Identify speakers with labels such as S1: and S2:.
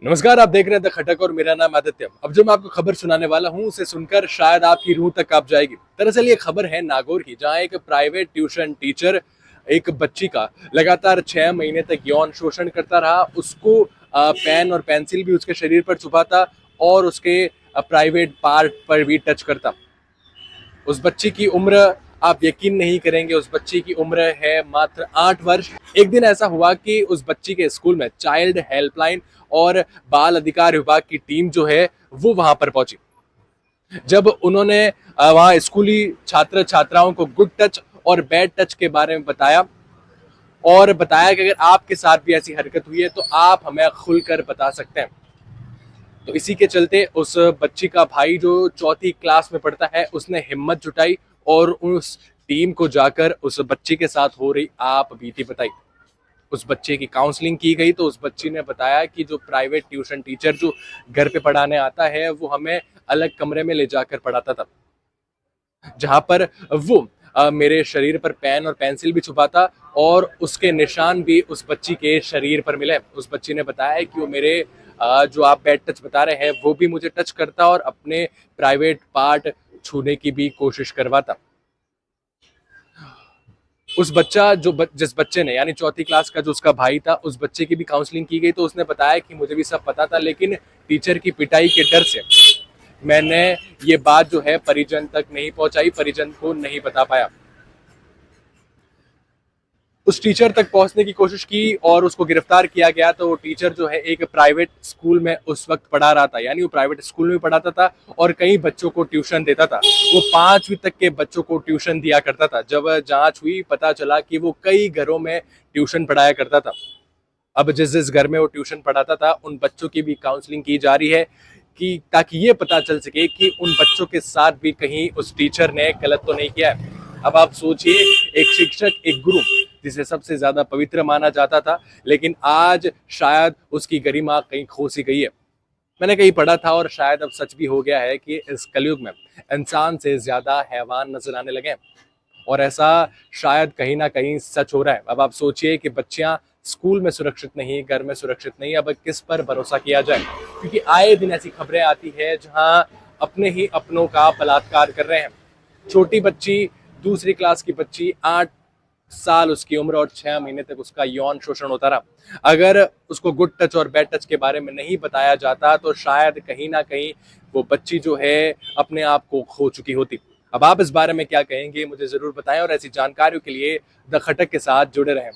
S1: नमस्कार, आप देख रहे हैं द खटक और मेरा नाम आदित्य। अब जो मैं आपको खबर सुनाने वाला हूं उसे सुनकर शायद आपकी रूह तक कांप जाएगी। दरअसल ये खबर है नागौर की, जहां एक प्राइवेट ट्यूशन टीचर एक बच्ची का लगातार 6 महीने तक यौन शोषण करता रहा। उसको पेन और पेंसिल भी उसके शरीर पर छुपाता और उसके प्राइवेट पार्ट पर भी टच करता। उस बच्ची की उम्र, आप यकीन नहीं करेंगे, उस बच्ची की उम्र है मात्र 8 वर्ष। एक दिन ऐसा हुआ कि उस बच्ची के स्कूल में चाइल्ड हेल्पलाइन और बाल अधिकार विभाग की टीम जो है वो वहां पर पहुंची। जब उन्होंने वहां स्कूली छात्र छात्राओं को गुड टच और बैड टच के बारे में बताया और बताया कि अगर आपके साथ भी ऐसी हरकत हुई है तो आप हमें खुलकर बता सकते हैं। तो इसी के चलते उस बच्ची का भाई जो चौथी क्लास में पढ़ता है, उसने हिम्मत जुटाई और उस टीम को जाकर उस बच्ची के साथ हो रही आप बीती बताई। उस बच्चे की काउंसलिंग की गई तो उस बच्ची ने बताया कि जो प्राइवेट ट्यूशन टीचर जो घर पे पढ़ाने आता है वो हमें अलग कमरे में ले जाकर पढ़ाता था, जहां पर वो मेरे शरीर पर पेन और पेंसिल भी छुपाता और उसके निशान भी उस बच्ची के शरीर पर मिले। उस बच्ची ने बताया कि वो मेरे जो आप बैड टच बता रहे हैं वो भी मुझे टच करता और अपने प्राइवेट पार्ट छूने की भी कोशिश करवाता। उस बच्चा जिस बच्चे ने, यानी चौथी क्लास का जो उसका भाई था, उस बच्चे की भी काउंसलिंग की गई तो उसने बताया कि मुझे भी सब पता था, लेकिन टीचर की पिटाई के डर से मैंने ये बात जो है परिजन तक नहीं पहुंचाई, परिजन को नहीं बता पाया। उस टीचर तक पहुंचने की कोशिश की और उसको गिरफ्तार किया गया। तो वो टीचर जो है एक प्राइवेट स्कूल में उस वक्त पढ़ा रहा था, यानी वो प्राइवेट स्कूल में पढ़ाता था और कई बच्चों को ट्यूशन देता था। वो 5वीं तक के बच्चों को ट्यूशन दिया करता था। जब जांच हुई पता चला कि वो कई घरों में ट्यूशन पढ़ाया करता था। अब जिस जिस घर में वो ट्यूशन पढ़ाता था उन बच्चों की भी काउंसलिंग की जा रही है कि ताकि ये पता चल सके कि उन बच्चों के साथ भी कहीं उस टीचर ने गलत तो नहीं किया है। अब आप सोचिए, एक शिक्षक, एक गुरु जिसे सबसे ज्यादा पवित्र माना जाता था, लेकिन आज शायद उसकी गरिमा कहीं खो सी गई है। मैंने कहीं पढ़ा था और शायद अब सच भी हो गया है कि इस कलयुग में इंसान से ज्यादा हैवान नजर आने लगे हैं। और ऐसा शायद कहीं ना कहीं सच हो रहा है। अब आप सोचिए कि बच्चियां स्कूल में सुरक्षित नहीं, घर में सुरक्षित नहीं, अब किस पर भरोसा किया जाए? क्योंकि आए दिन ऐसी खबरें आती है जहां अपने ही अपनों का बलात्कार कर रहे हैं। छोटी बच्ची, दूसरी क्लास की बच्ची, 8 साल उसकी उम्र और 6 महीने तक उसका यौन शोषण होता रहा। अगर उसको गुड टच और बैड टच के बारे में नहीं बताया जाता तो शायद कहीं ना कहीं वो बच्ची जो है अपने आप को खो चुकी होती। अब आप इस बारे में क्या कहेंगे, मुझे जरूर बताएं और ऐसी जानकारियों के लिए द खटक के साथ जुड़े रहें।